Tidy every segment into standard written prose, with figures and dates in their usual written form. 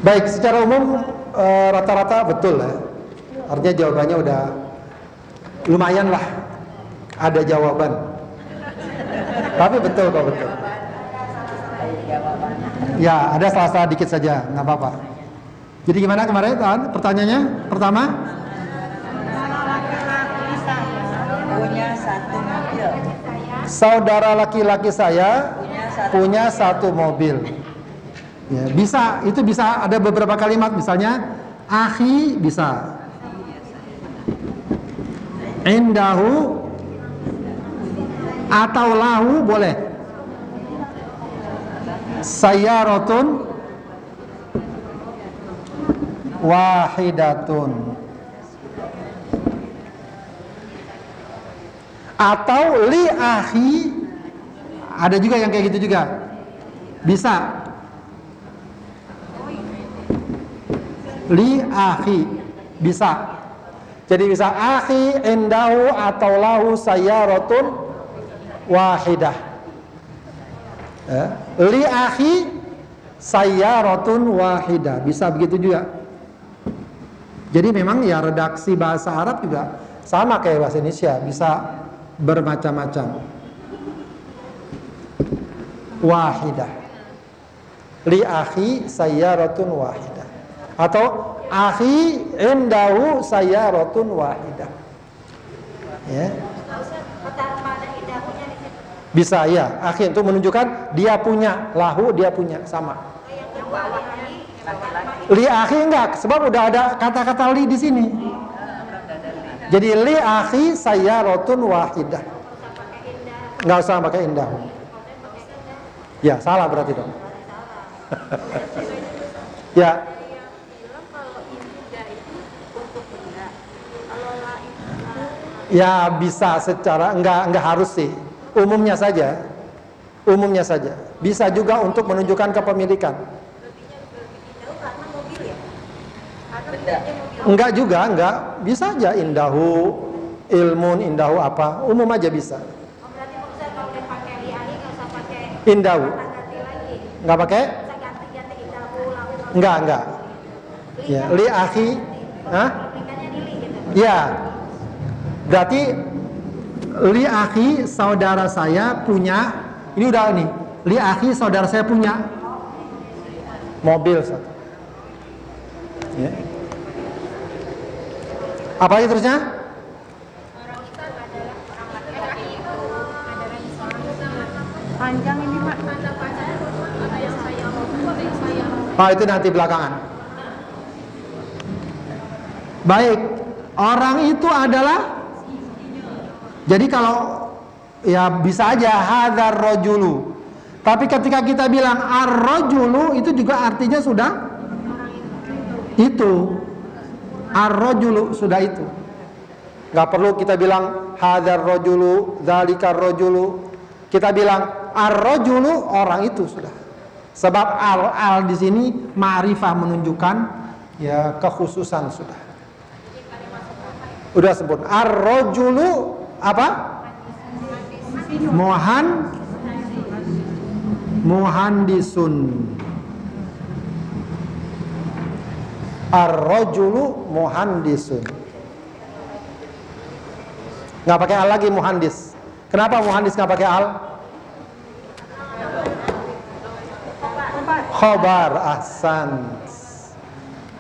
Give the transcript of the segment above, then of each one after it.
Baik, secara umum rata-rata betul ya. Artinya jawabannya udah lumayan lah, ada jawaban. Tapi betul kok, betul. Ya, ada salah-salah dikit saja, nggak apa-apa. Jadi gimana kemarin pertanyaannya? Pertama? Punya satu mobil. Saudara laki-laki saya punya satu mobil. Ya, bisa, itu bisa ada beberapa kalimat, misalnya akhi bisa, indahu atau lahu boleh, sayyaratun wahidatun, atau li akhi, ada juga yang kayak gitu juga bisa, li akhi bisa. Jadi bisa akhi indahu atau lahu sayyaratun wahidah. Li akhi sayyaratun wahidah, bisa begitu juga. Jadi memang ya redaksi bahasa Arab juga sama kayak bahasa Indonesia, bisa bermacam-macam. Wahidah, li akhi sayyaratun wahidah, atau akhi indahu sayyaratun wahidah. Ya. Bisa ya, akhi itu menunjukkan dia punya, lahu dia punya, sama. Li akhi enggak, sebab udah ada kata-kata li di sini. Jadi li akhi sayyaratun wahidah. Enggak usah pakai indahu. Ya, salah berarti dong. Ya. Ya bisa secara enggak harus sih. Umumnya saja. Umumnya saja. Bisa juga untuk menunjukkan kepemilikan. Enggak juga, enggak. Bisa aja indahu, ilmun, indahu apa. Umum aja bisa. Indahu. Enggak pakai? Enggak. Ya, li akhi. Hah? Ya. Berarti li akhi saudara saya punya, ini udah nih. Li akhi saudara saya punya mobil satu. Ya. Apa lagi terusnya? Panjang ini Pak. Oh, itu nanti belakangan. Baik, orang itu adalah, jadi kalau ya bisa aja hadzal rajulu. Tapi ketika kita bilang ar-rajulu itu juga artinya sudah itu. Ar-rajulu sudah itu. Enggak perlu kita bilang hadzal rajulu, dzalikar rajulu. Kita bilang ar-rajulu, orang itu sudah. Sebab al di sini ma'rifah, menunjukkan ya kekhususan sudah. Udah sebut ar-rajulu apa? Muhandisun. Ar-rajulu muhandisun. Nggak pakai al lagi muhandis. Kenapa muhandis nggak pakai al? Khobar, ahsan.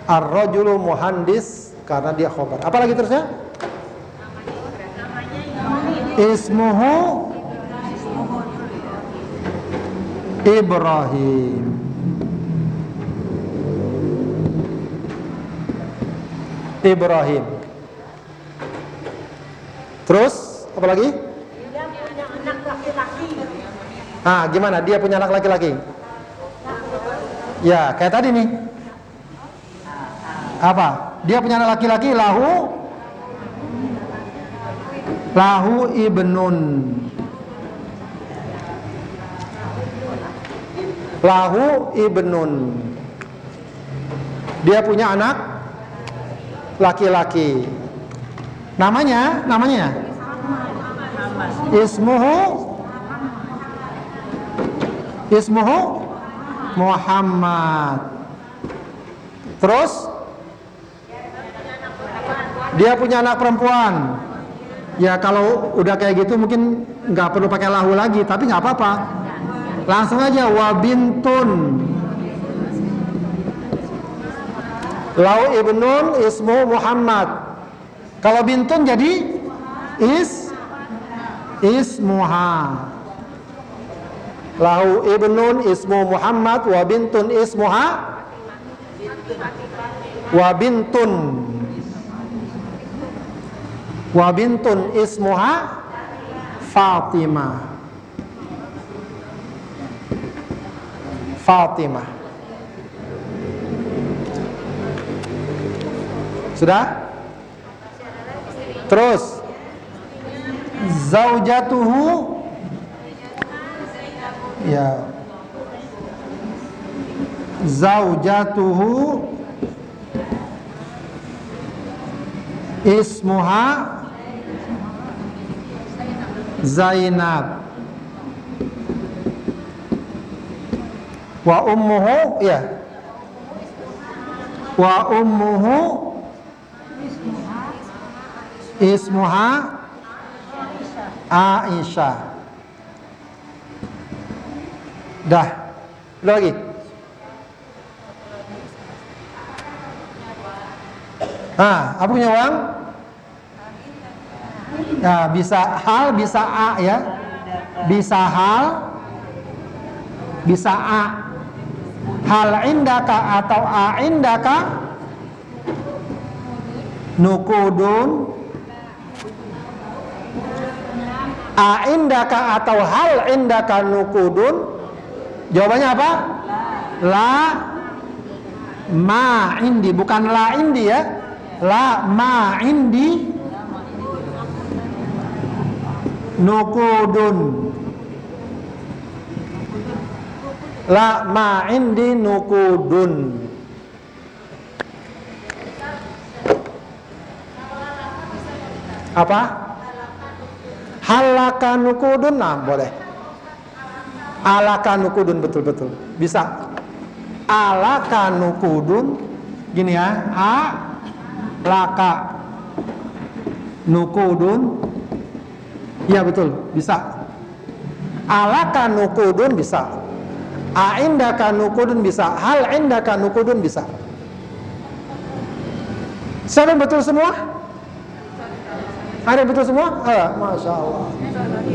Ar-rajulu muhandis karena dia khobar. Apa lagi terusnya? Ismuhu Ibrahim. Ibrahim. Terus apa lagi? Dia punya anak laki-laki. Ah, gimana? Dia punya anak laki-laki? Ya, kayak tadi nih. Apa? Dia punya anak laki-laki, lahu ibnun. Lahu ibnun. Dia punya anak laki-laki. Namanya? Ismuhu Muhammad. Terus dia punya anak perempuan. Ya kalau udah kayak gitu mungkin nggak perlu pakai lahu lagi, tapi nggak apa-apa. Langsung aja wabintun. Lau ibnun ismu Muhammad. Kalau bintun jadi ismuha. Lahu ibnun ismu Muhammad wa bintun ismuha wa bintun. Wa bintun ismuha Fatimah. Fatimah. Sudah? Terus zaujatuhu, ya, zaujatuhu ismuha Zainab wa ummuhu, ya, wa ummuhu ismuha Aisyah. Dah, lagi. Apa punya uang? Ya, bisa hal, bisa a, ya. Bisa hal, bisa a. Hal indaka atau a indaka nukudun. A indaka atau hal indaka nukudun. Jawabannya apa? La ma indi, bukan la indi, ya. La ma indi nukudun. La ma indi nukudun. Apa? Halaka nukudun, nah boleh. Alaka nukudun, betul-betul bisa. Alaka nukudun, gini ya. A laka nukudun, ya betul, bisa. Alaka nukudun bisa. A indaka nukudun bisa. Hal indaka nukudun bisa. Siapa yang betul semua? Ada yang betul semua? Masya Allah.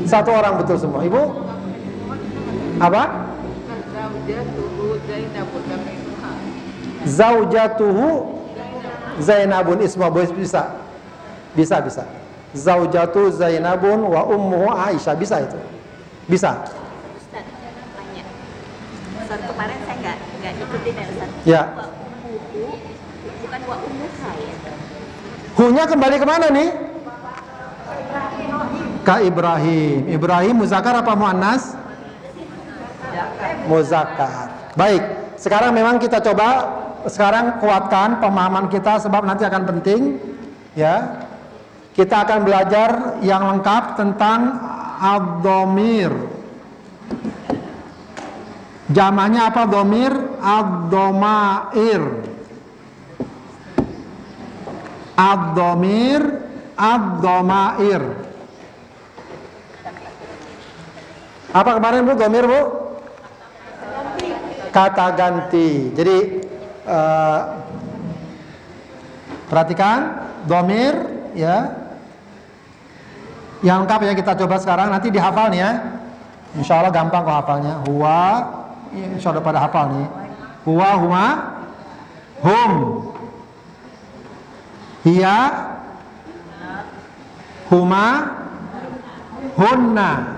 Satu orang betul semua. Ibu? Apa? Zaujatuhu Zainabun isma, bisa. Bisa. Zaujatu Zainabun wa ummuhu Aisyah, bisa itu. Bisa. Ustaz, tanya. Ustaz, kemarin saya nggak ikutin ya Ustaz. Ya. Ummuhu bukan wa ummuha ya. Hunya kembali kemana nih? Ka Ibrahim. Ibrahim muzakkar apa muannas? Muzakkar. Baik, sekarang memang kita coba sekarang kuatkan pemahaman kita sebab nanti akan penting, ya. Kita akan belajar yang lengkap tentang ad-dhamir. Jamanya apa dhamir? Ad-dhamair. Ad-dhamir, ad-dhamair. Apa kemarin Bu, dhamir Bu? Kata ganti. Jadi perhatikan dhamir, ya. Yang lengkap ya kita coba sekarang, nanti dihafal nih ya. Insya Allah gampang kok hafalnya. Huwa, insya Allah pada hafal nih. Huwa, huma, hum. Hiya, huma, hunna.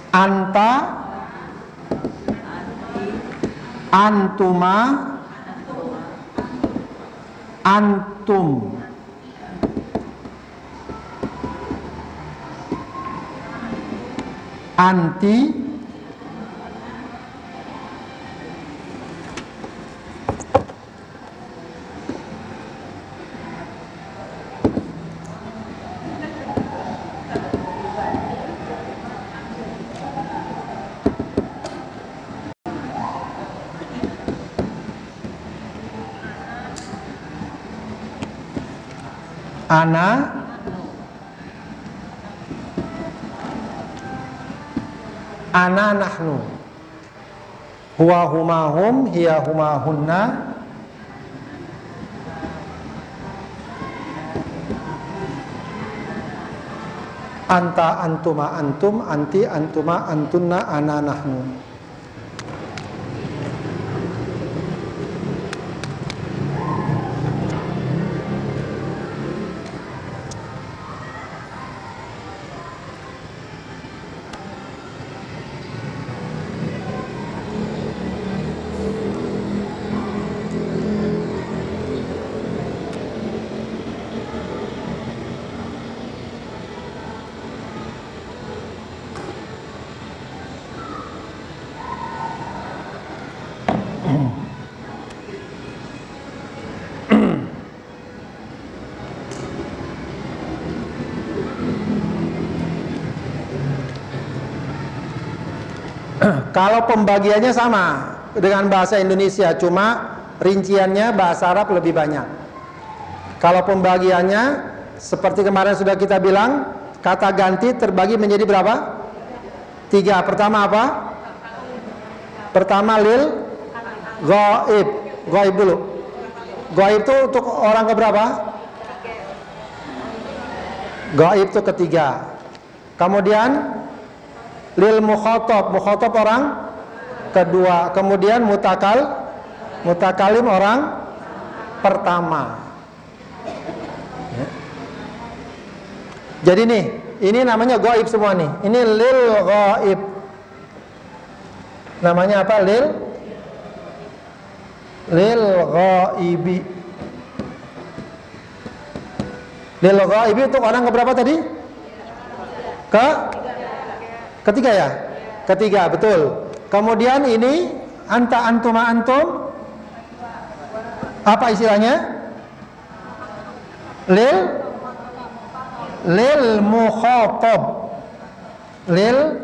Anta, antuma, antum. Anti, Ana nahnu. Huwa huma hum, hiya huma hunna. Anta antuma antum, anti antuma antunna, ana nahnu. Kalau pembagiannya sama dengan bahasa Indonesia, cuma rinciannya bahasa Arab lebih banyak. Kalau pembagiannya seperti kemarin sudah kita bilang, kata ganti terbagi menjadi berapa? 3. Pertama apa? Pertama lil ghaib. Ghaib dulu. Ghaib itu untuk orang keberapa? Ghaib itu ketiga. Kemudian lil mukhatab. Mukhatab orang kedua. Kemudian mutakalim orang pertama. Ya. Jadi nih, ini namanya ghaib semua nih. Ini lil ghaib. Namanya apa? Lil ghaibi. Lil ghaibi untuk orang keberapa tadi? Ketiga ya? Ketiga, betul. Kemudian ini anta antuma antum. Apa istilahnya? Lil mukhatab. Lil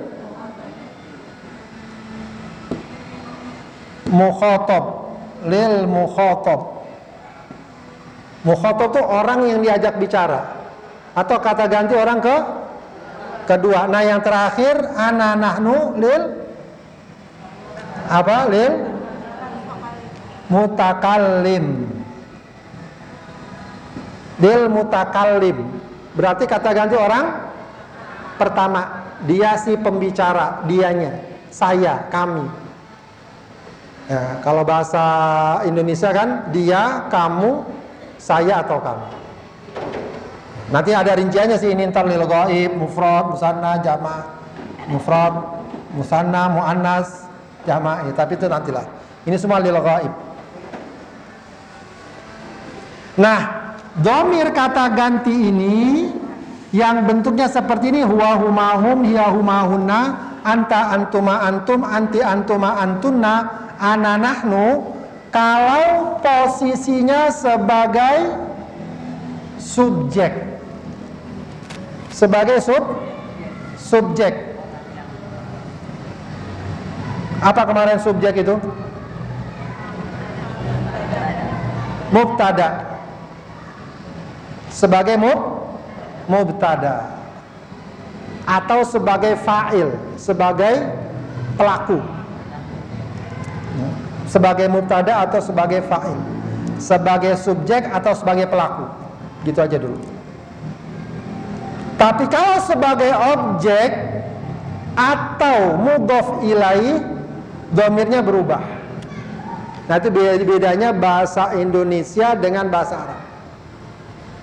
mukhatab. Lil mukhatab. Mukhatab itu orang yang diajak bicara, atau kata ganti orang kedua. Nah, yang terakhir ana nahnu lil apa? Lil mutakallim. Lil mutakallim. Berarti kata ganti orang pertama. Dia si pembicara, dianya, saya, kami. Ya, kalau bahasa Indonesia kan dia, kamu, saya atau kamu. Nanti ada rinciannya sih, ini ntar lil ghaib, mufrad, musanna, jama', mufrad, musanna, muannas, jama', tapi itu nantilah. Ini semua lil ghaib. Nah, dhamir kata ganti ini yang bentuknya seperti ini, huwa huma hum, hiya huma hunna, anta antuma antum, anti antuma antunna, ana nahnu, kalau posisinya sebagai subjek. Sebagai subjek. Apa kemarin subjek itu? Mubtada. Sebagai mubtada. Atau sebagai fa'il, sebagai pelaku. Sebagai mubtada atau sebagai fa'il. Sebagai subjek atau sebagai pelaku. Gitu aja dulu. Tapi kalau sebagai objek atau mudhof ilaih, dhamirnya berubah. Nah, itu bedanya bahasa Indonesia dengan bahasa Arab.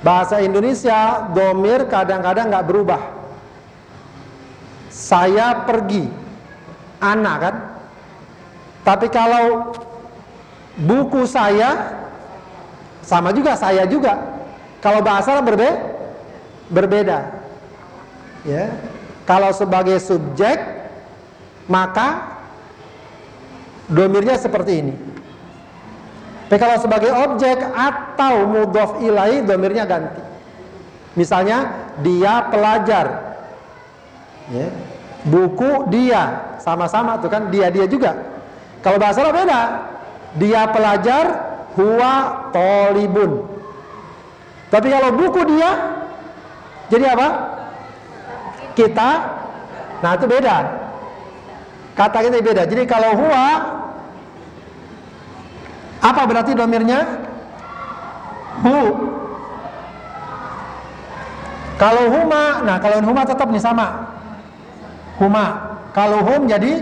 Bahasa Indonesia dhamir kadang-kadang nggak berubah. Saya pergi, ana kan. Tapi kalau buku saya, sama juga, saya juga. Kalau bahasa Arab berbeda. Ya, kalau sebagai subjek maka dhamirnya seperti ini. Tapi kalau sebagai objek atau mudhof ilaih, dhamirnya ganti. Misalnya dia pelajar, ya, buku dia, sama-sama tuh kan, dia juga. Kalau bahasa Arab beda. Dia pelajar, huwa thalibun. Tapi kalau buku dia jadi apa? Kita. Nah itu beda. Kata kita beda. Jadi kalau huwa, apa berarti domirnya? Hu. Kalau huma, nah kalau huma tetap nih sama. Huma. Kalau hum jadi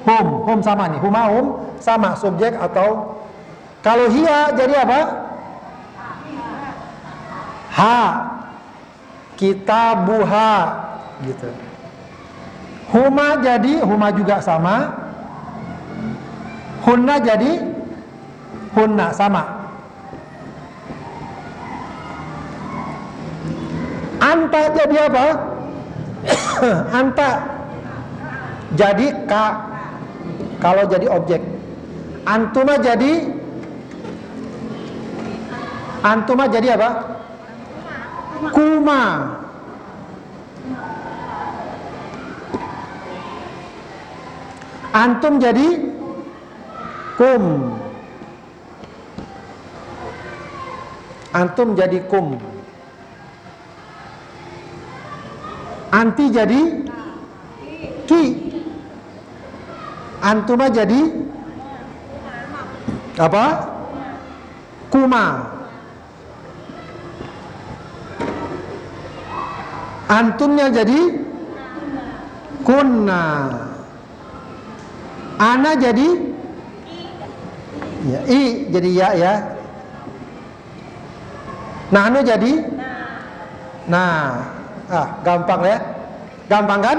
hum sama nih. Huma hum sama subjek atau kalau hiya jadi apa? Ha. Kitabuha gitu. Huma jadi huma juga sama. Hunna jadi hunna sama. Anta jadi apa? Anta jadi ka. Kalau jadi objek. Antuma jadi apa? Kuma. Antum jadi kum. Antum jadi kum. Anti jadi ki. Antuma jadi apa? Kuma. Antumnya jadi kunna. Ana jadi ya, i jadi ya. Nahnu jadi nah. Gampang ya? Gampang kan?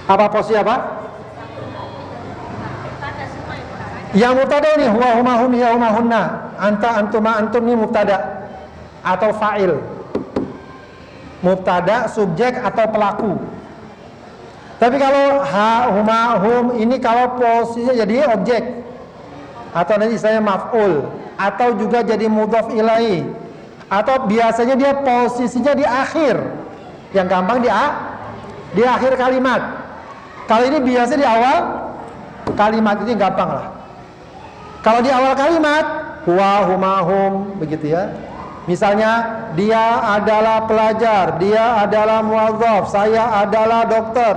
Apa posisi apa? Yang mubtada ini huwa huma hum ya huma hunna. Anta antuma antum ini mubtada atau fa'il. Mubtada, subjek atau pelaku. Tapi kalau ha, huma, hum ini kalau posisinya jadi objek atau nanti saya maf'ul atau juga jadi mudhaf ilaih atau biasanya dia posisinya di akhir. Yang gampang di akhir kalimat. Kalau ini biasa di awal kalimat, ini gampang lah. Kalau di awal kalimat huwa huma hum begitu ya. Misalnya dia adalah pelajar, dia adalah muadzaf, saya adalah dokter.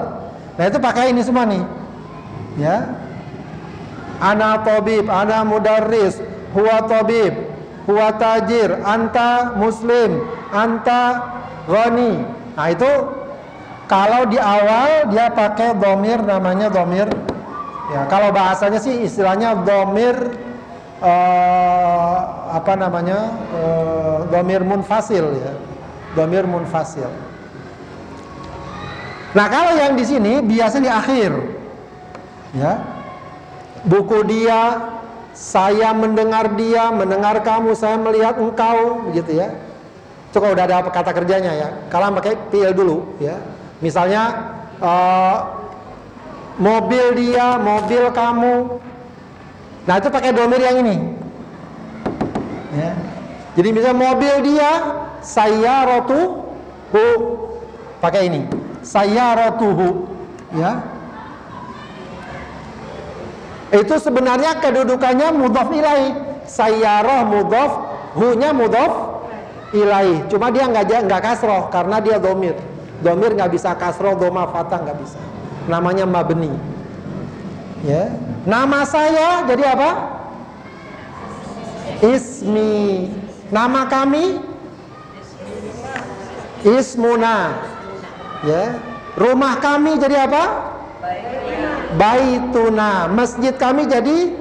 Nah itu pakai ini semua nih. Ya. Ana tabib, ana mudarris, huwa tabib, huwa tajir, anta muslim, anta ghani. Nah itu kalau di awal dia pakai dhamir, namanya dhamir. Ya, kalau bahasanya sih istilahnya dhamir dhamir munfasil ya. Dhamir munfasil. Nah, kalau yang di sini biasa di akhir. Ya. Buku dia, saya mendengar dia, mendengar kamu, saya melihat engkau, begitu ya. Itu kalau udah ada kata kerjanya ya. Kalau pakai fi'il dulu ya. Misalnya mobil dia, mobil kamu. Nah itu pakai dhamir yang ini. Ya. Jadi misalnya mobil dia, sayyaratuhu, pakai ini. Sayyaratuhu, ya. Itu sebenarnya kedudukannya mudhaf ilaih. Sayyarah mudhaf, hu-nya mudhaf ilaih. Cuma dia nggak kasroh karena dia dhamir. Dhamir nggak bisa kasroh, dhamma fathah nggak bisa. Namanya mabni. Ya. Nama saya jadi apa? Ismi. Nama kami ismuna. Ya. Rumah kami jadi apa? Baituna. Masjid kami jadi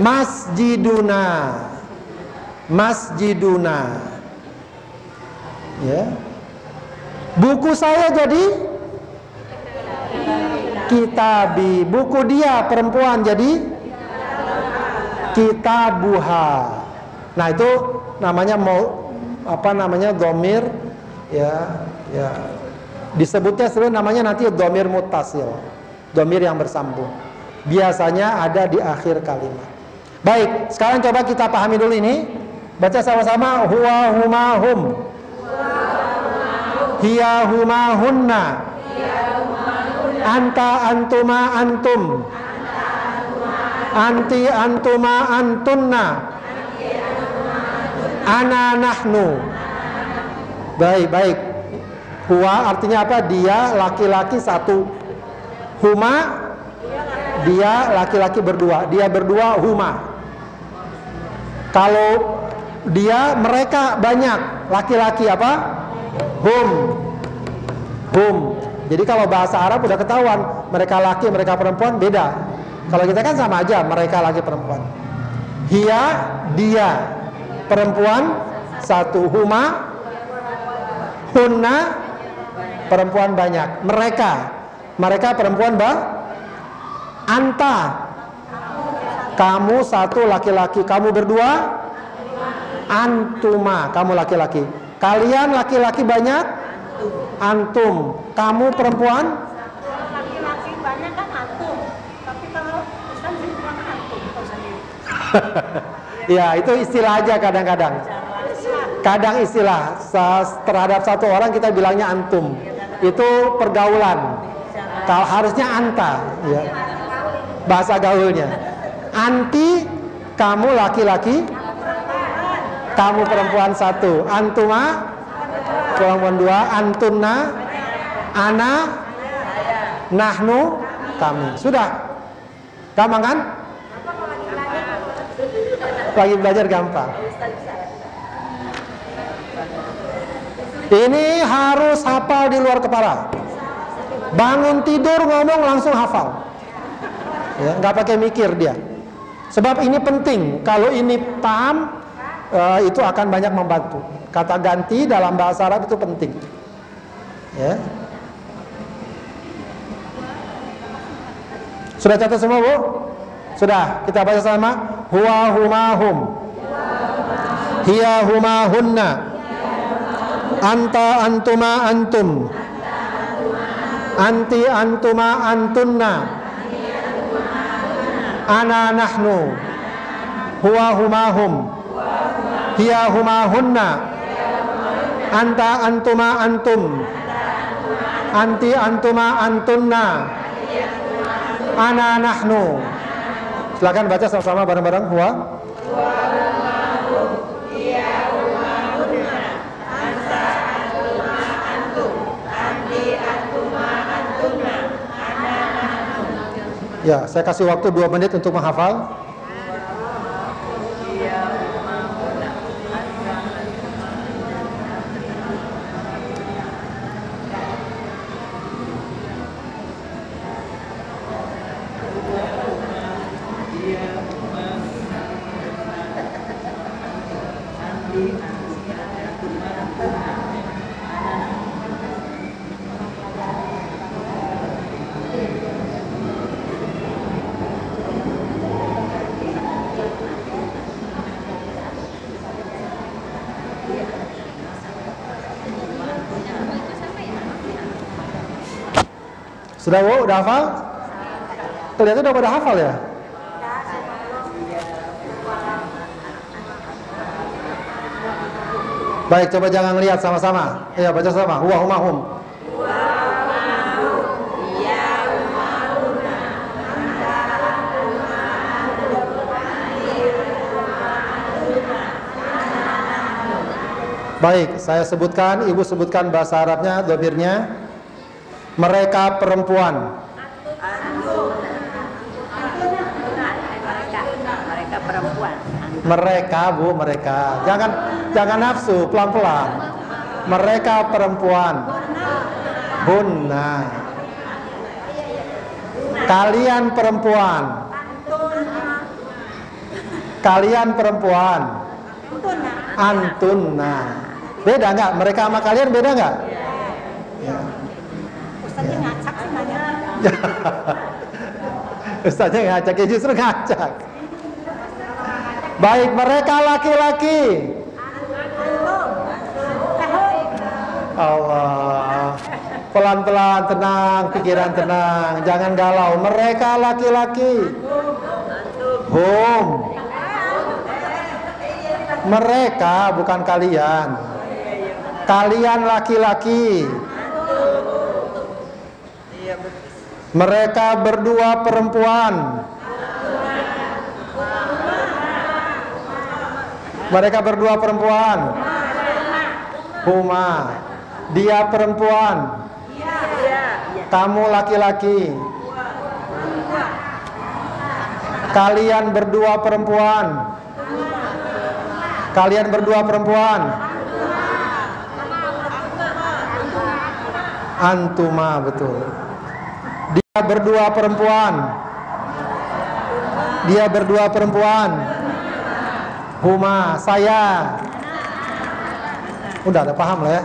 masjiduna. Masjiduna. Ya. Buku saya jadi kitabi. Buku dia perempuan jadi kitabuha. Nah itu namanya dhamir ya. Disebutnya sebenarnya namanya nanti dhamir muttasil. Dhamir yang bersambung. Biasanya ada di akhir kalimat. Baik, sekarang coba kita pahami dulu ini. Baca sama-sama. Huwa huma hum. Hiya huma hunna. Anta antuma antum. Anti antuma antunna. Ana nahnu. Baik. Huwa artinya apa? Dia laki-laki satu. Huma, dia laki-laki berdua. Dia berdua huma. Kalau dia, mereka banyak. Laki-laki apa? Hum. Jadi kalau bahasa Arab udah ketahuan, mereka laki, mereka perempuan beda. Kalau kita kan sama aja, mereka laki perempuan. Hiya, dia perempuan satu. Huma, hunna, perempuan banyak. Mereka perempuan anta, kamu satu laki-laki, kamu berdua. Antuma, kamu laki-laki. Kalian laki-laki banyak. Antum, kamu perempuan. Laki-laki banyak kan antum, tapi kalau Ustaz perempuan antum sendiri. Ya, itu istilah aja kadang-kadang. Kadang istilah terhadap satu orang kita bilangnya antum. Itu pergaulan. Kalau harusnya anta, ya. Bahasa gaulnya. Anti, kamu laki-laki. Kamu perempuan satu. Antuma, perempuan dua. Antunna, ana, nahnu, kami. Sudah. Gampang kan? Lagi belajar gampang. Ini harus hafal di luar kepala. Bangun tidur ngomong langsung hafal. Ya, nggak pakai mikir dia. Sebab ini penting. Kalau ini paham, itu akan banyak membantu. Kata ganti dalam bahasa Arab itu penting. Ya. Sudah catat semua, Bu? Sudah, kita baca sama. Huwa huma hum. Hiya huma hunna. Anta antuma antum. Anti antuma antunna. Ana nahnu. Huwa huma hum. Hiya huma hunna. Anta antuma antum. Anti antuma antunna. Ana nahnu. Silakan baca sama-sama bareng-bareng. Huwa ya, saya kasih waktu 2 menit untuk menghafal. Sudah, Bu? Udah hafal? Kelihatan udah pada hafal ya? Baik, coba jangan lihat sama-sama. Ayo baca sama. Huwa huma hum. Baik, saya sebutkan, Ibu sebutkan bahasa Arabnya, dhamirnya. Mereka perempuan. Mereka perempuan. Mereka, Bu, mereka. Jangan nafsu, pelan-pelan. Mereka perempuan. Hunna. Kalian perempuan. Kalian perempuan. Antunna. Beda nggak? Mereka sama kalian beda nggak? Ya. Ustaznya ngacak sih nanya. Ustaznya ngacak, ya justru ngacak. Baik, mereka laki-laki. Allah. Pelan-pelan, tenang, pikiran tenang, jangan galau. Mereka laki-laki. Hum. Mereka, bukan kalian. Kalian laki-laki. Mereka berdua perempuan. Mereka berdua perempuan. Huma. Dia perempuan. Kamu laki-laki. Kalian berdua perempuan. Kalian berdua perempuan. Antuma, betul. Dia berdua perempuan. Dia berdua perempuan. Huma, saya. Udah ada paham lah ya.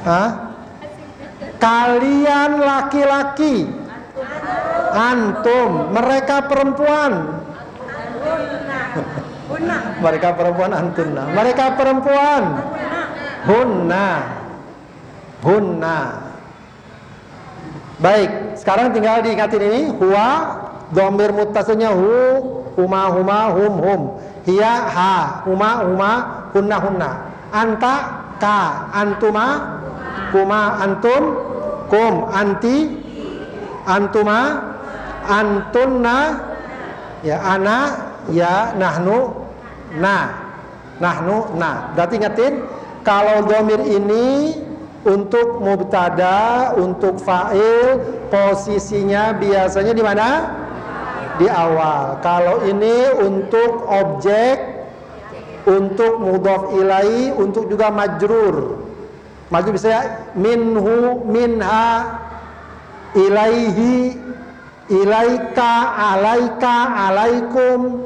Hah? Kalian laki-laki. Antum, mereka perempuan. Mereka perempuan, antunna. Mereka perempuan. Hunna. Hunna. Baik, sekarang tinggal diingatin ini. Huwa, dhamir muttasilnya hu, huma, huma, hum, hum. Hiya, ha, huma, huma, hunna, hunna. Anta, ka, antuma, kuma, antum, kum, anti, antuma, antunna, ya, ana, ya, nahnu, nahnu, Berarti ingetin, kalau dhamir ini untuk mubtada, untuk fa'il, posisinya biasanya di mana? Di awal. Kalau ini untuk objek, untuk mudhaf ilaihi, untuk juga majrur. Majrur bisa minhu, minha, ilaihi, ilaika, alaika, alaikum.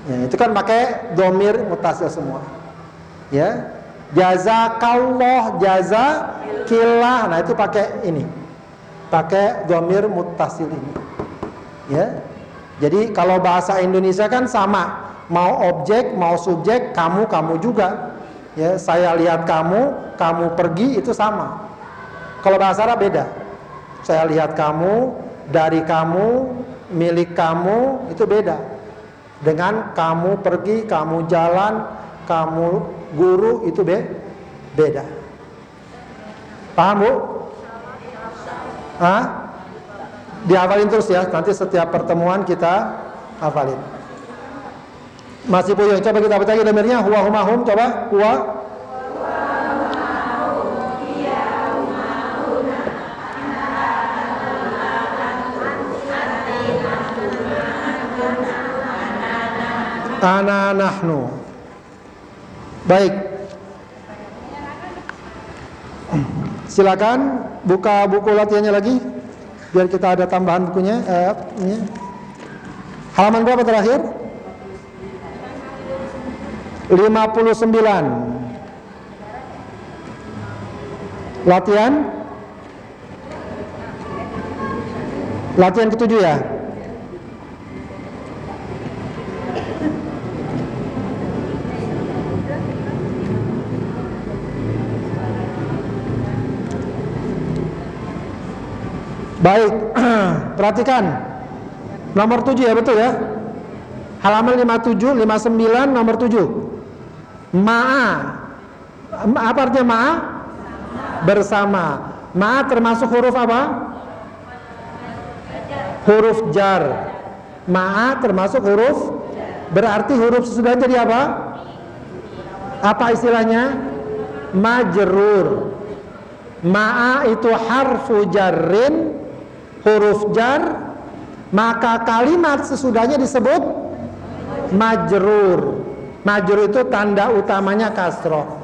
Ya, itu kan pakai dhamir muttasil semua. Ya. Jazakallah, jazakillah. Nah, itu pakai ini. Pakai dhamir muttasil ini. Ya. Jadi kalau bahasa Indonesia kan sama. Mau objek, mau subjek, kamu, kamu juga. Ya, saya lihat kamu, kamu pergi, itu sama. Kalau bahasa Arab beda. Saya lihat kamu, dari kamu, milik kamu, itu beda. Dengan kamu pergi, kamu jalan, kamu guru, itu beda. Paham, Bu? Hah? Dihafalin terus ya, nanti setiap pertemuan kita hafalin. Masih puyeng, coba kita baca lagi dhamirnya. Huwa, huma, hum, coba. Huwa, ana, nahnu. Baik. Silakan buka buku latihannya lagi biar kita ada tambahan bukunya. Halaman berapa terakhir? 59. Latihan ke-7 ya. Baik, perhatikan nomor 7 ya, betul ya. Halaman 57, 59, nomor 7. Ma'a. Apa artinya ma'a? Bersama. Ma'a termasuk huruf apa? Huruf jar. Ma'a termasuk huruf, berarti huruf sesudahnya jadi apa? Apa istilahnya? Majrur. Ma'a itu harfu jarrin, huruf jar, maka kalimat sesudahnya disebut majrur. Majrur itu tanda utamanya kasroh.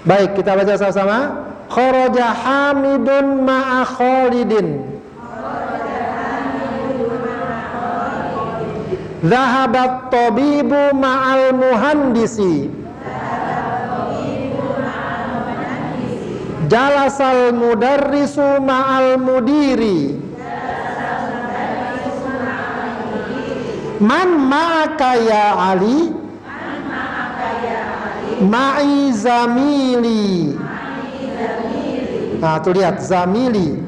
Baik, kita baca sama-sama. Kharaja Hamidun ma'a Khalidin. Zahabat tabibu ma'al muhandisi. Jalasal mudarrisu ma'al mudiri. Man ma'aka ya Ali? Ma'i zamili. Nah, tuh lihat zamili.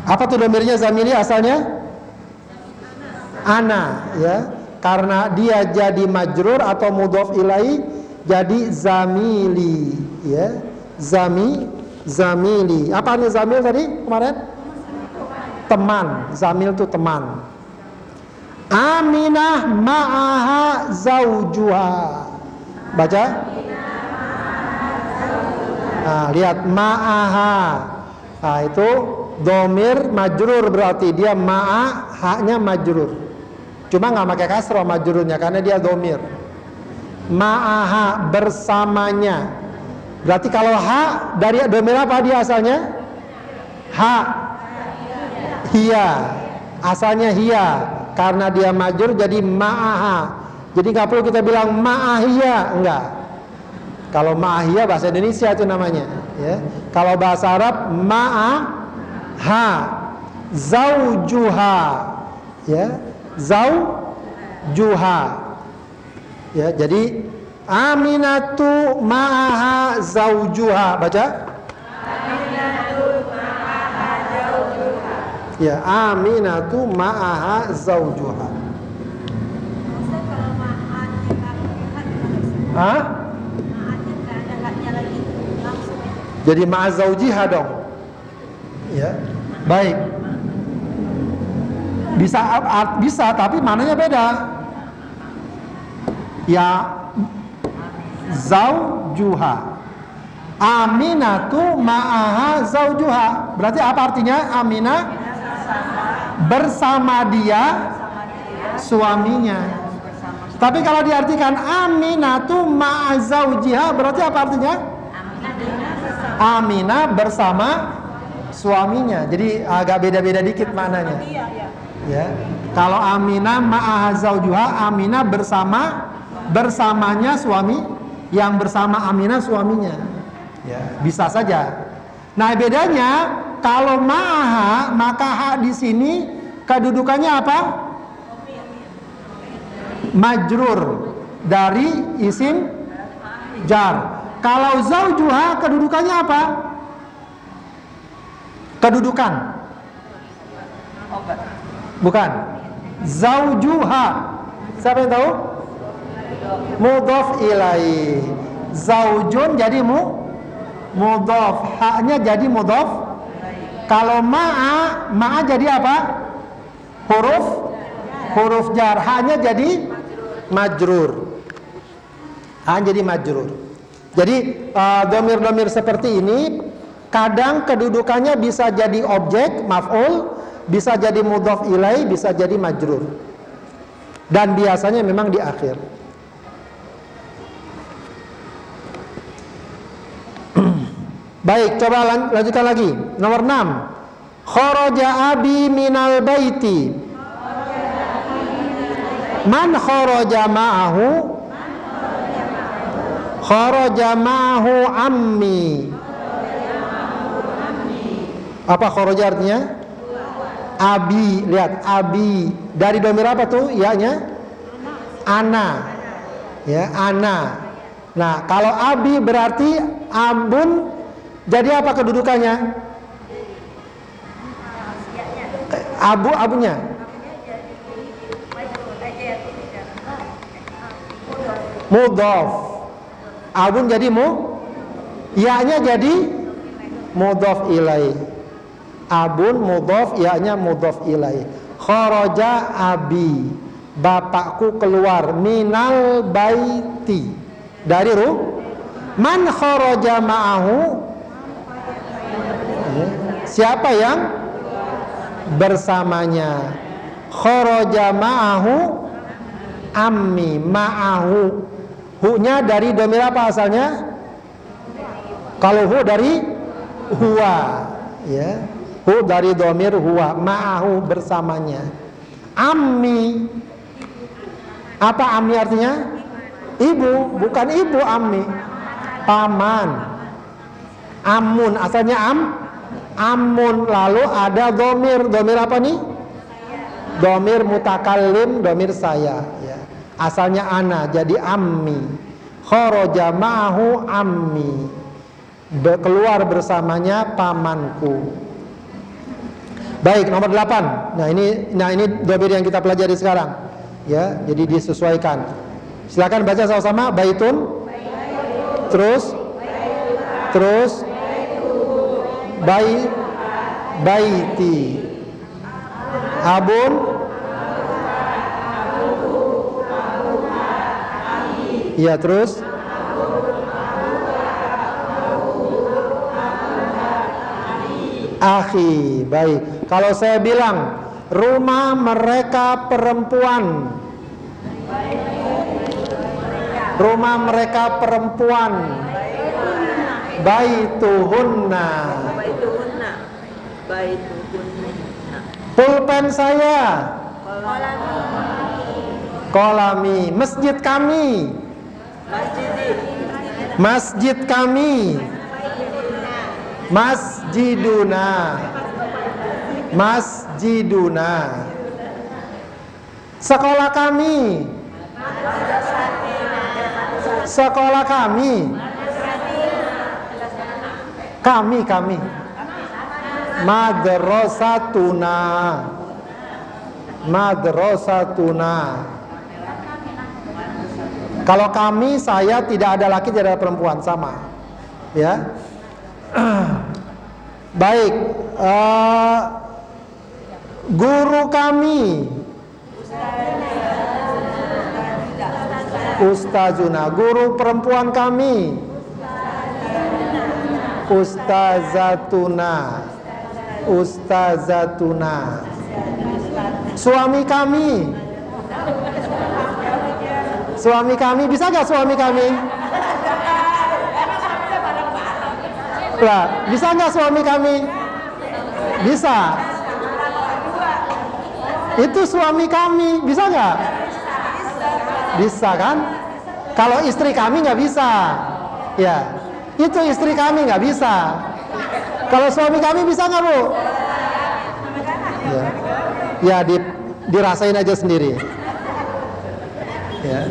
Apa tuh dhamirnya zamili asalnya? Ana, ya. karena dia jadi majrur atau mudhof ilaih jadi zamili, ya. Zamili. Apa nih zamil tadi kemarin? Teman. Zamil itu teman. Aminah ma'aha zaujuha. Baca. Nah, lihat ma'aha. Nah, itu domir majrur, berarti dia ma'a, haknya majrur. Cuma nggak pakai kasroh majrurnya karena dia domir. Ma'aha, bersamanya. Berarti kalau ha dari domir apa dia asalnya? Ha. Hiya. Asalnya hiya. Karena dia majrur jadi ma'aha. Jadi nggak perlu kita bilang ma'ahiya, enggak. Kalau ma'ahiya bahasa Indonesia itu namanya, ya. Kalau bahasa Arab ma'aha zaujuha, ya. Zaujuha. Ya, jadi Aminatu ma'aha zaujuha. Baca. Aminatu ma'aha zaujuha. Ya, Aminatu ma'aha zaujuha. Hah? Jadi ma'a zaujiha dong. Ya. Baik. Bisa tapi maknanya beda. Ya, zaujuha. Aminatu ma'aha zaujuha. Berarti apa artinya? Aminah bersama dia suaminya. Tapi kalau diartikan Aminatu ma'a zaujiha, berarti apa artinya? Aminah bersama suaminya. Jadi agak beda-beda dikit maknanya. Ya. Kalau Aminah ma'a zaujuha, Aminah bersamanya suami, yang bersama Aminah suaminya. Ya, bisa saja. Nah, bedanya kalau ma'aha, maka ha di sini kedudukannya apa? Majrur dari isim jar. Kalau zaujuha kedudukannya apa? Kedudukan. Bukan. Zaujuha. Siapa yang tahu? Mudhof ilaih. Zaujun jadi mudhof. Haknya jadi mudhof. Kalau ma'a jadi apa? Huruf jar. Haknya jadi majrur. Jadi majrur. Jadi domir-domir seperti ini kadang kedudukannya bisa jadi objek maf'ul, bisa jadi mudhof ilaih, bisa jadi majrur. Dan biasanya memang di akhir. Baik, coba lanjutkan lagi. Nomor 6. Kharaja abi minal baiti. Man kharaja ma'ahu? Kharaja ma'ahu ammi. Apa kharaja artinya? Abi. Lihat, abi. Dari domir apa tuh? Iya-nya? Ana. Ya, ana. Nah, kalau abi berarti abun, jadi apa kedudukannya? Abunya. Mudhof. Abun jadi ya-nya jadi mudhof ilaih. Abun mudhof, ya-nya mudhof ilaih. Kharaja abi. Bapakku keluar minal baiti. Dari man kharaja ma'ahu? Siapa yang bersamanya? Kharaja ma'ahu ammi. Ma'ahu. Hu-nya dari domir apa asalnya? Kalau hu dari huwa, ya. Hu dari domir huwa, ma'ahu bersamanya. Ammi. Apa ammi artinya? Ibu, bukan ibu ammi. Paman. Amun, asalnya amun, lalu ada domir. Domir apa nih? Domir mutakallim, domir saya, ya. Asalnya ana, jadi ammi. Kharaja ma'ahu ammi. Keluar bersamanya pamanku. Baik, nomor 8. Nah ini domir yang kita pelajari sekarang. Ya, jadi disesuaikan. Silakan baca sama-sama. Baitun. Terus baiti. Abun. Ya, terus akhi. Baik. Kalau saya bilang rumah mereka perempuan, rumah mereka perempuan, baituhunna. Pulpen saya, kolami. Masjid kami, masjid kami, masjiduna, masjiduna. Sekolah kami, sekolah kami, kami. Madrasatuna, madrasatuna. Kalau kami, saya, tidak ada laki, tidak ada perempuan, sama. Ya. Baik. Guru kami, ustazuna. Guru perempuan kami, ustazatuna, ustazatuna. Suami kami, suami kami. Bisa nggak suami kami? Lah, bisa nggak suami kami? Bisa. Itu suami kami, bisa nggak? Bisa kan? Kalau istri kami nggak bisa. Ya, itu istri kami nggak bisa. Kalau suami kami bisa nggak, Bu? Ya, dirasain aja sendiri. Ya.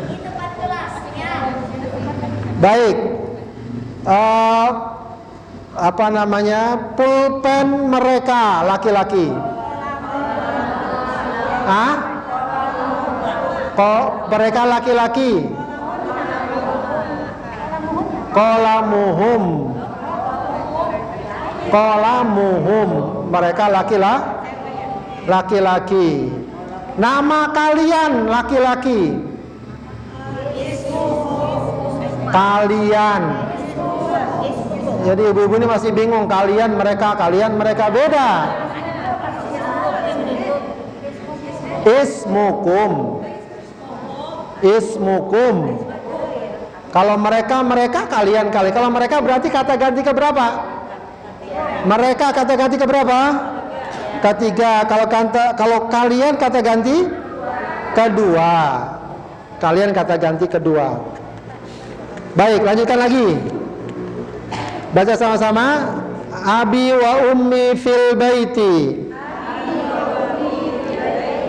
Baik. Apa namanya? Pulpen mereka laki-laki. Kok mereka laki-laki? Qalamuhum. Qalamuhum. Mereka laki-laki. Nama kalian laki-laki. Kalian. Jadi ibu-ibu ini masih bingung. Kalian mereka beda. Ismukum. Ismukum. Kalau mereka, kalian. Kalau mereka berarti kata ganti ke berapa? Mereka kata ganti ke berapa? Ketiga. Kalau kalian kata ganti kedua. Kalian kata ganti kedua. Baik, lanjutkan lagi. Baca sama-sama. Abi wa ummi fil baiti.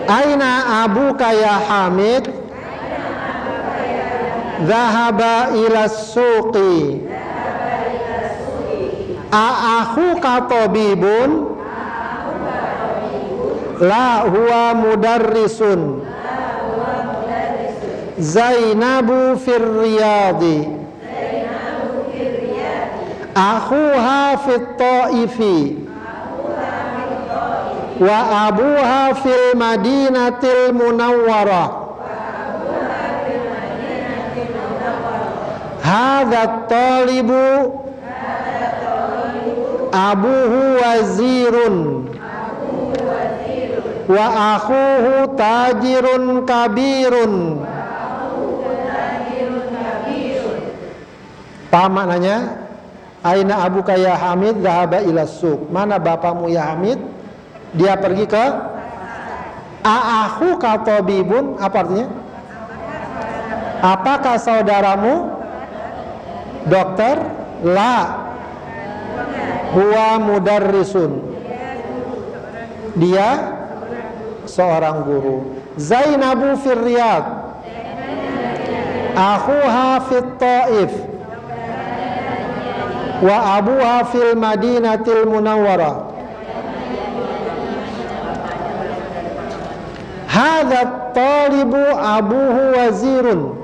Aina abuka ya Hamid? Dhahaba ila suqi. A'akhuka tabibun? La huwa mudarrisun. Zainabu fir riyadi. Akhuha fit ta'ifi. Wa abuha fil madinatil munawwarah. Hadha talibu abuhu wazirun wa akhuhu tajirun kabirun. Paham maknanya? Aina abuka ya Hamid? Dhahaba ila suq. Mana bapamu ya Hamid? Dia pergi ke A'akhuka tabibun. Apa artinya? Apakah saudaramu dokter? La. Huwa mudarrisun. Dia seorang guru. Zainabu fir Riyadh. Akhuha fit Taif. Wa abuha fil Madinatil Munawwarah. Hadza talibu abuhu wazirun.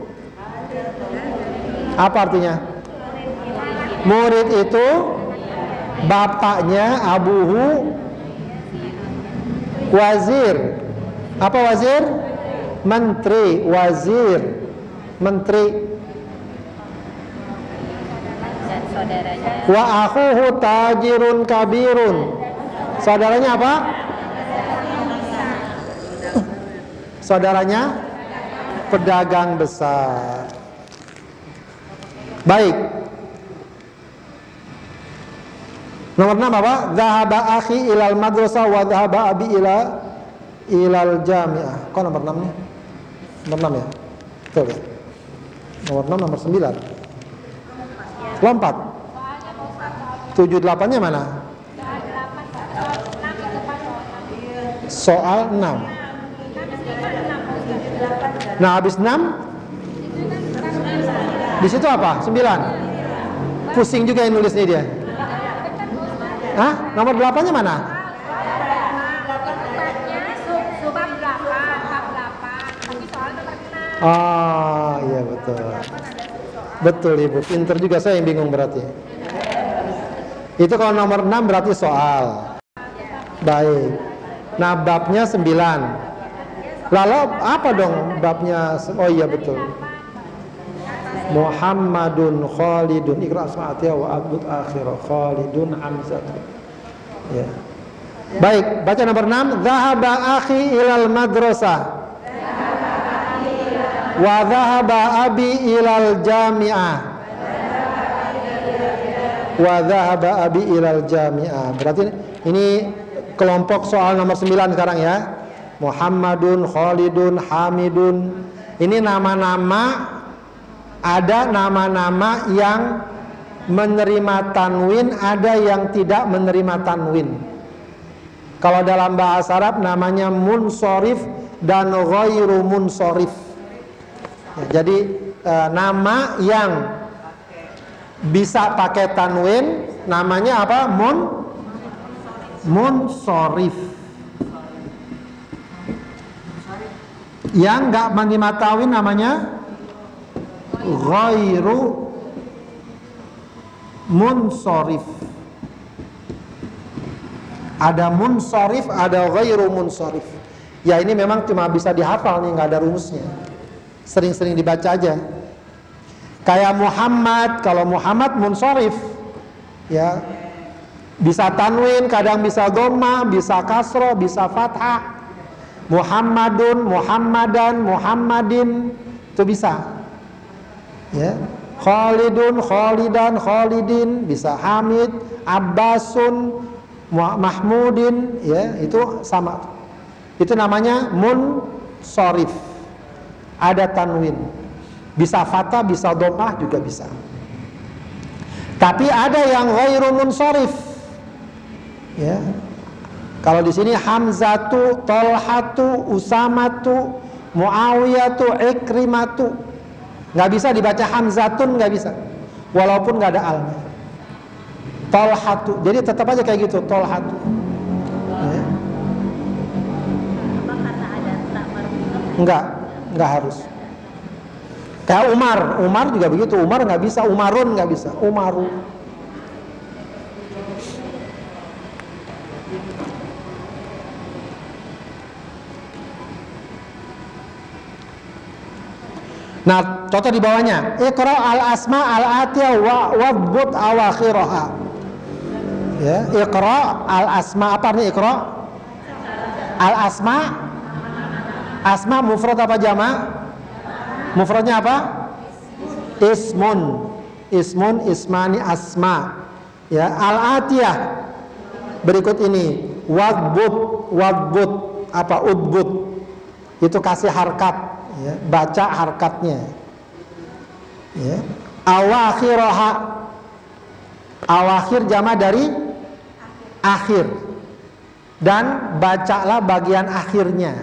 Apa artinya? Murid itu bapaknya abuhu wazir. Apa wazir? Menteri, wazir, menteri. Dan saudaranya. Wa akhuhu tajirun kabirun. Saudaranya apa? Saudaranya pedagang besar. Baik. Nomor 6 apa? Dhahaba akhi ilal madrasah wa dhahaba abi ilal jami'ah. Kok nomor 6 nih? Nomor 6 ya? Betul ya? Nomor 6, nomor 9. Lompat. 7-8-nya mana? Soal 6. Nah, habis 6 di situ apa? 9. Pusing juga yang nulis nih dia. Hah? Nomor 8-nya mana? Ah, iya betul. Betul Ibu, pinter juga, saya yang bingung berarti. Itu kalau nomor 6 berarti soal. Baik. Nah, babnya 9. Lalu apa dong babnya? Oh iya betul. Muhammadun Khalidun, Iqra asma'atiyah wa abud akhirah Khalidun Hamzah. Ya. Baik, baca nomor 6. Dhahaba akhi ilal madrasah wa dhahaba abi ilal jami'ah wa dhahaba abi ilal jami'ah. Berarti ini kelompok soal nomor 9 sekarang ya. Muhammadun, Khalidun, Hamidun. Ini nama-nama. Ada nama-nama yang menerima tanwin, ada yang tidak menerima tanwin. Kalau dalam bahasa Arab namanya munsorif dan ghairu munsorif. Ya, jadi nama yang bisa pakai tanwin namanya apa? Munsorif. Yang nggak menerima tanwin namanya ghairu munsorif. Ada munsorif, ada ghairu munsorif. Ya ini memang cuma bisa dihafal nih, nggak ada rumusnya. Sering-sering dibaca aja. Kayak Muhammad, kalau Muhammad munsorif, ya bisa tanwin, kadang bisa dhamma, bisa kasroh, bisa fathah. Muhammadun, Muhammadan, Muhammadin, itu bisa. Ya, Khalidun, Khalidan, Khalidin, bisa Hamid, Abbasun, Mahmudin, ya itu sama. Itu namanya munsorif. Ada tanwin. Bisa fathah, bisa dhammah juga bisa. Tapi ada yang ghairu munsorif. Ya. Kalau di sini Hamzatu, Tolhatu, Usamatu, Muawiyatu, Ikrimatu. Nggak bisa dibaca Hamzatun, nggak bisa. Walaupun nggak ada alnya. Tolhatu. Jadi tetap aja kayak gitu, Tolhatu. Ya. Nggak harus. Kayak Umar juga begitu. Umar nggak bisa, Umarun nggak bisa, Umaru. Nah, contoh di bawahnya, Iqra al-asma al-atiyah wadbut awakhiraha. Ya, Iqra al-asma, apa artinya Iqra? Al-asma, asma mufrad apa jama'? Mufradnya apa? Ismun, ismani, asma. Ya, al-atiyah. Berikut ini, wadbut, apa udbut? Itu kasih harkat. Ya, baca harkatnya. Ya. Awakhir jama dari akhir. Dan bacalah bagian akhirnya.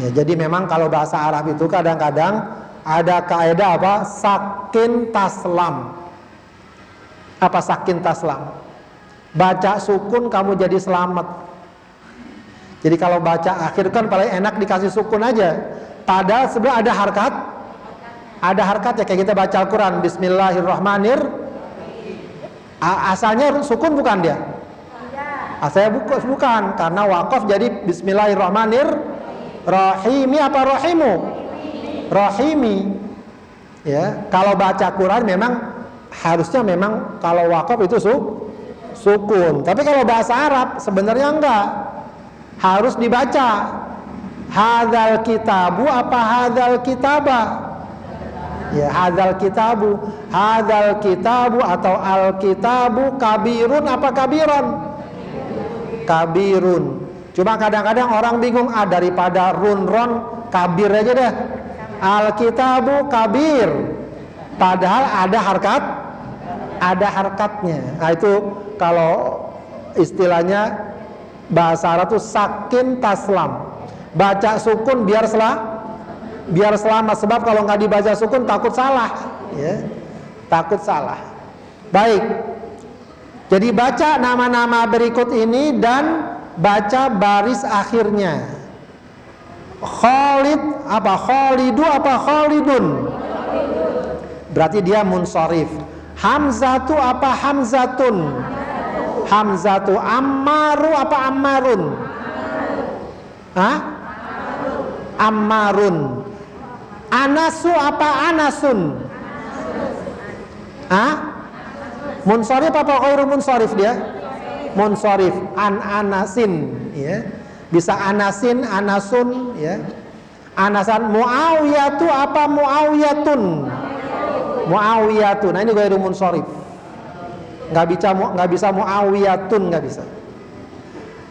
Ya, jadi memang kalau bahasa Arab itu kadang-kadang ada kaidah apa? Sakin taslam. Apa sakin taslam? Baca sukun kamu jadi selamat. Jadi kalau baca akhir kan paling enak dikasih sukun aja. Padahal sebenarnya ada harkat. Ada harkat ya, kayak kita baca Al-Quran Bismillahirrahmanirrahim. Asalnya sukun bukan dia? Asalnya bukan, karena wakaf jadi Bismillahirrahmanirrahim. Apa rahimu? Rahimi. Ya, kalau baca Quran memang harusnya memang kalau wakaf itu sukun. Tapi kalau bahasa Arab sebenarnya enggak. Harus dibaca. Hadzal kitabu apa hadzal kitaba? Ya, hadzal kitabu atau al-kitabu kabirun apa kabiron? Kabirun. Cuma kadang-kadang orang bingung, daripada ron kabir aja deh. Al-kitabu kabir. Padahal ada harkatnya. Nah itu kalau istilahnya bahasa Arab itu sakin taslam. Baca sukun biar selamat, sebab kalau nggak dibaca sukun takut salah, ya. Takut salah. Baik. Jadi baca nama-nama berikut ini dan baca baris akhirnya. Khalid apa Khalidu apa Khalidun? Berarti dia munsharif. Hamzatu apa Hamzatun? Hamzatu. Ammaru apa Ammarun? Hah? Ammarun. Anasu apa Anasun? Hah? Munsharif apa ghairu munsharif dia? Munsharif. Anasin, ya. Bisa Anasin, Anasun, ya. Anasan. Muawiyatu apa Muawiyatun? Muawiyatun. Nah ini ghairu munsharif. Nggak bisa Muawiyatun, nggak bisa.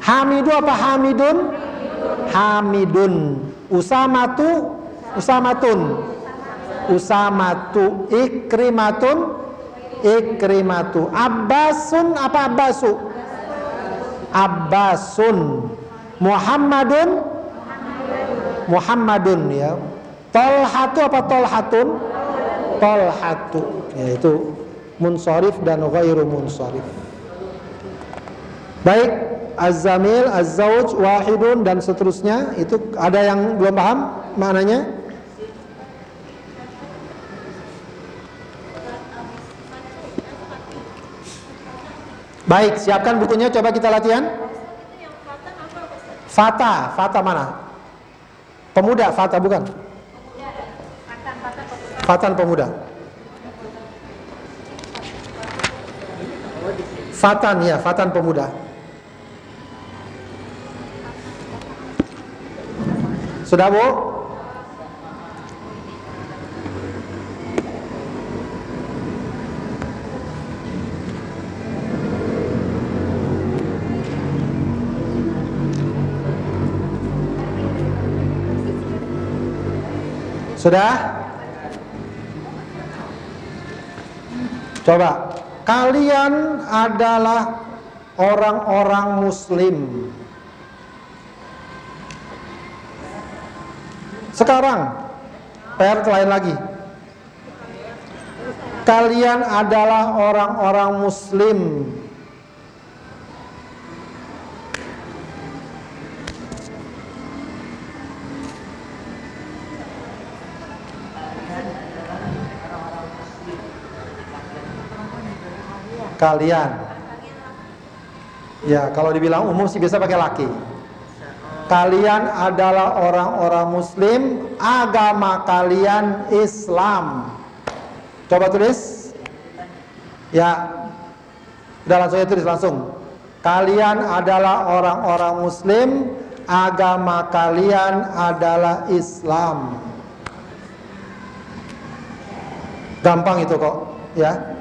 Hamidu apa Hamidun? Hamidun. Usamatun. Ikrimatu. Abbasun apa Abbasu? Abbasun. Muhammadun, ya. Tolhatu apa Tolhatun? Tolhatu. Yaitu munsharif dan ghairu munsharif. Baik, az-zamil, az-zawj, wahidun dan seterusnya. Itu ada yang belum paham maknanya? Baik, siapkan bukunya, coba kita latihan. Fata mana? Pemuda, fata bukan? Fatan pemuda. Fatan, ya, fatan pemuda. Sudah, Bu? Sudah? Coba. Kalian adalah orang-orang muslim. Sekarang PR lain lagi. Kalian adalah orang-orang muslim. Kalian. Ya, kalau dibilang umum sih biasa pakai laki. Kalian adalah orang-orang muslim, agama kalian Islam. Coba tulis. Ya. Udah langsung tulis langsung. Kalian adalah orang-orang muslim, agama kalian adalah Islam. Gampang itu kok, ya.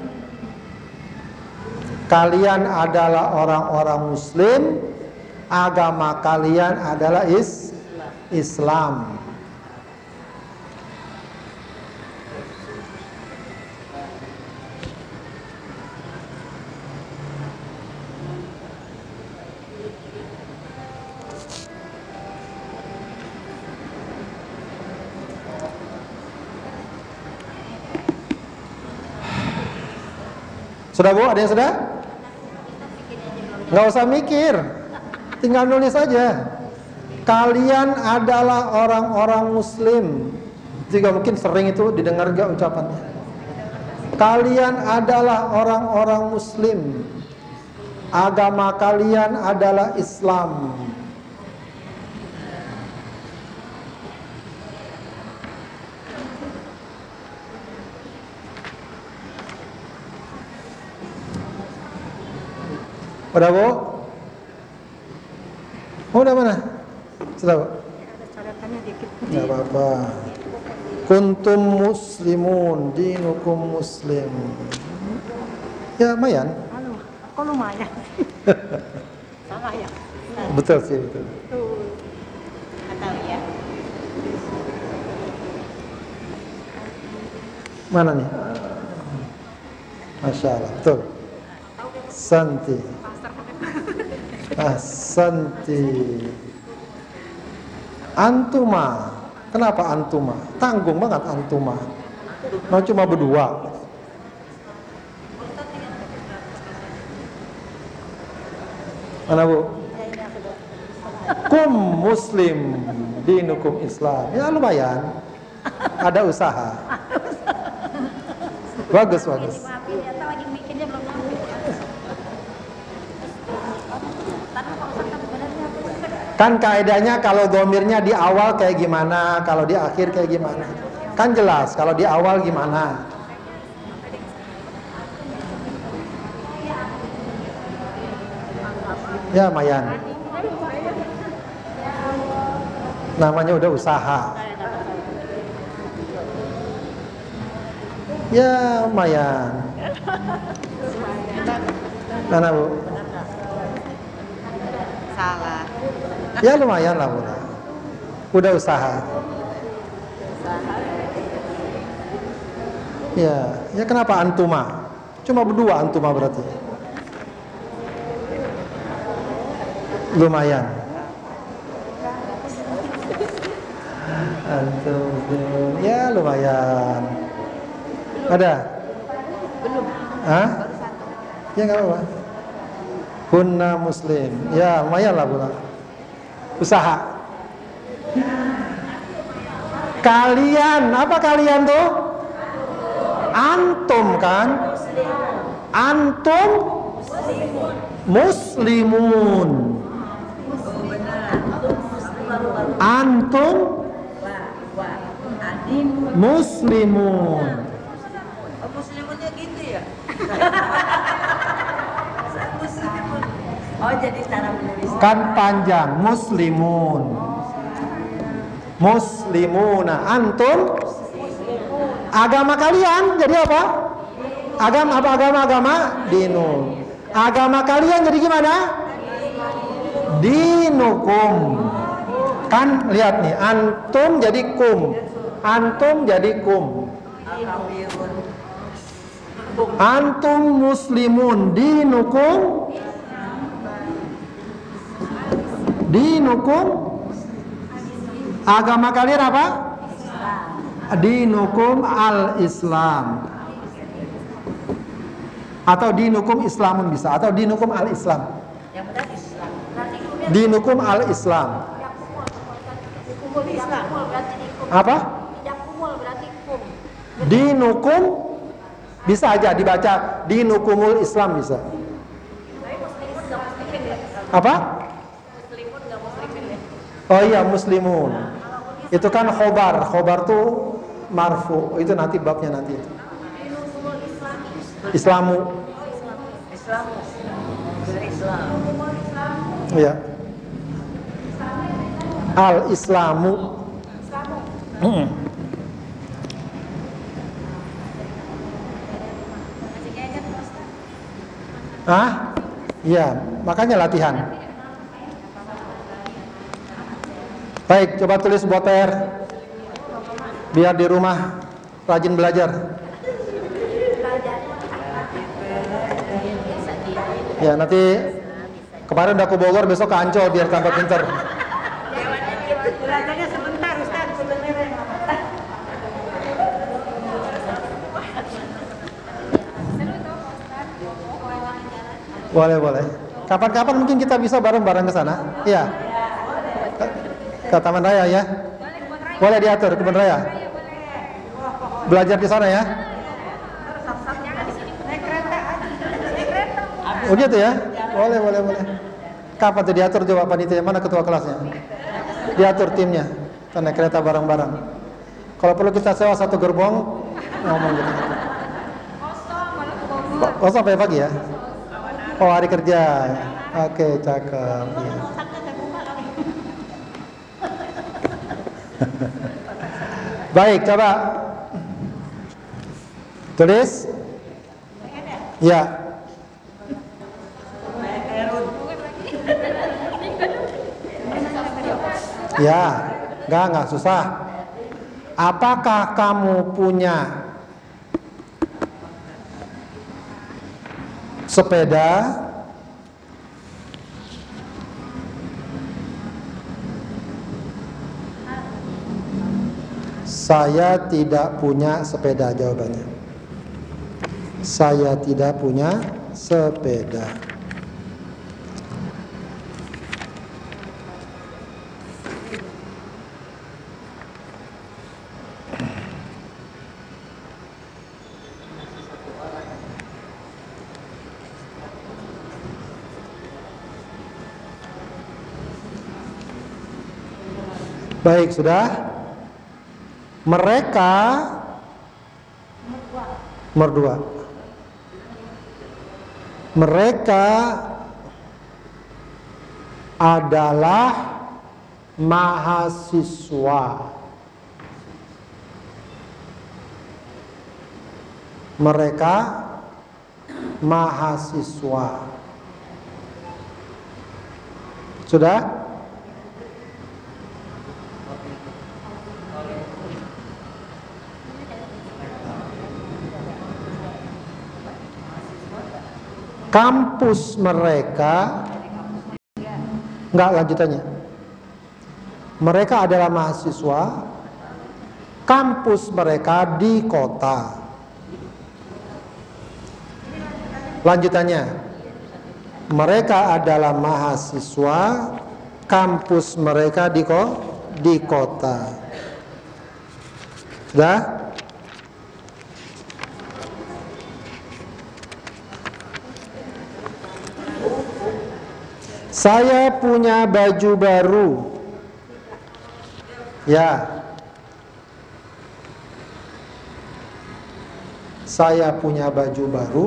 Kalian adalah orang-orang muslim, agama kalian adalah Islam. Sudah, Bu? Ada yang sudah? Nggak usah mikir, tinggal nulis aja. kalian adalah orang-orang muslim. Juga mungkin sering itu didengar gak ucapannya. Kalian adalah orang-orang muslim. Agama kalian adalah Islam. Udah, Bu? Udah mana? Sudah, Bu? Ada coretannya dikit. Gak apa-apa. Kuntum muslimun, dinukum muslim. Ya, lumayan. Halo, kok lumayan? Salah ya? Betul sih, betul. Tuh. Nggak tahu ya. Mana nih? Masya Allah, betul. Santi. Santi. Antuma. Kenapa antuma? Tanggung banget antuma. Mau cuma berdua. Mana, Bu? Kum muslim, dinukum Islam. Ya lumayan. Ada usaha. Bagus, bagus. Maafin ya, lagi bikinnya belum maafin ya. Kan kaidahnya kalau domirnya di awal kayak gimana, kalau di akhir kayak gimana. Kan jelas kalau di awal gimana. Ya lumayan. Namanya udah usaha. Ya lumayan. Mana, Bu? Salah. Ya lumayan lah, Bu. Udah usaha. Ya kenapa antuma? Cuma berdua antuma berarti. Lumayan. Antum, ya lumayan. Ada? Belum. Hah? Baru satu. Ya nggak apa-apa. Hunna muslim. Ya lumayan lah, Bu. Usaha. Kalian, apa kalian tuh? Antum kan? Antum muslimun. Antum muslimun. Muslimunnya gitu ya? Muslimun. Oh, jadi cara menulis. Kan panjang, muslimun. Muslimuna. Antum agama kalian jadi apa? Agama dinu. Agama kalian jadi gimana? Dinukum. Kan lihat nih, antum jadi kum. Antum jadi kum. Antum muslimun, dinukum. Dinukum. Agama kalian apa? Dinukum al-Islam. Atau dinukum Islamun bisa. Atau dinukum al-Islam. Yang benar Islam. Dinukum al-Islam. Kumul Islam. Apa? Tidak kumul berarti kum. Dinukum bisa aja dibaca dinukumul Islam bisa. Apa? Oh iya, muslimun. Itu kan khobar. Khobar tuh marfu. Itu nanti babnya nanti. Islamu. Iya. Al-Islamu. Ah? Iya, makanya latihan. Baik, coba tulis buat PR. Biar di rumah rajin belajar. Ya, nanti kemarin udah ke Bogor, besok ke Ancol biar tambah pinter. Belajarnya sebentar, Ustaz, sebenarnya. Boleh. Kapan-kapan mungkin kita bisa bareng-bareng ke sana. Iya. Ke Taman Raya ya? Boleh diatur kebun raya. Belajar di sana ya? Oh gitu ya? Boleh. Kapan tuh diatur coba panitia? Mana ketua kelasnya? Diatur timnya. Kita naik kereta bareng-bareng. Kalau perlu kita sewa satu gerbong, ngomong gitu. Kosong sampai pagi ya? Oh hari kerja. Oke, cakep. Ya. Baik, coba tulis. Ya. Ya, enggak susah. Apakah kamu punya sepeda? Saya tidak punya sepeda, jawabannya. Saya tidak punya sepeda. Baik, sudah. Mereka berdua. Mereka adalah mahasiswa. Mereka mahasiswa. Sudah? Kampus mereka, enggak lanjutannya. Mereka adalah mahasiswa. Kampus mereka di kota. Lanjutannya. Mereka adalah mahasiswa. Kampus mereka di kota. Sudah? Saya punya baju baru. Ya. Saya punya baju baru.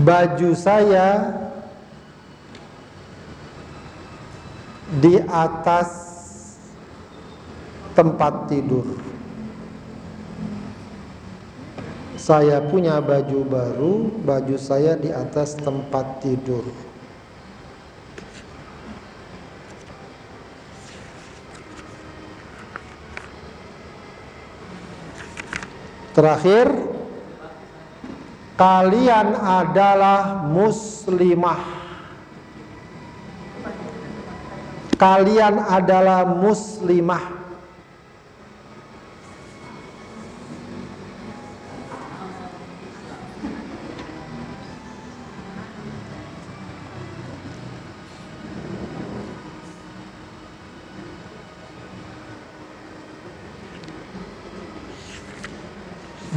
Baju saya di atas tempat tidur. Saya punya baju baru, baju saya di atas tempat tidur. Terakhir, kalian adalah muslimah. Kalian adalah muslimah.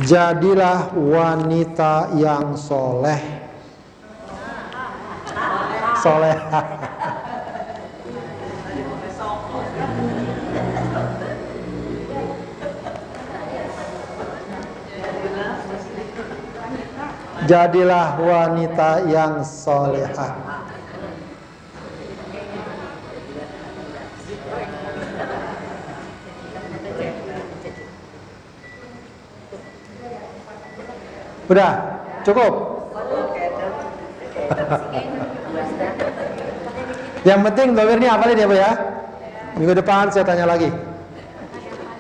Jadilah wanita yang soleh. Solehah. Jadilah wanita yang solehah. Udah, cukup. Yang penting domir ini hafalin ya Bu ya. Minggu depan saya tanya lagi.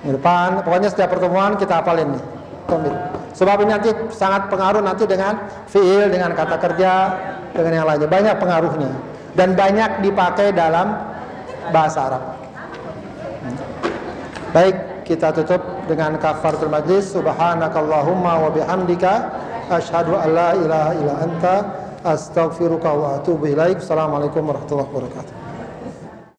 Minggu depan, pokoknya setiap pertemuan kita hafalin nih domir. Sebab ini nanti sangat pengaruh nanti dengan fiil, dengan kata kerja, dengan yang lainnya. Banyak pengaruhnya dan banyak dipakai dalam bahasa Arab. Baik, kita tutup dengan kafaratul majlis. Subhanakallahumma wa bihamdika asyhadu an la ilaha illa anta astaghfiruka wa atubu ilaik. Assalamualaikum warahmatullahi wabarakatuh.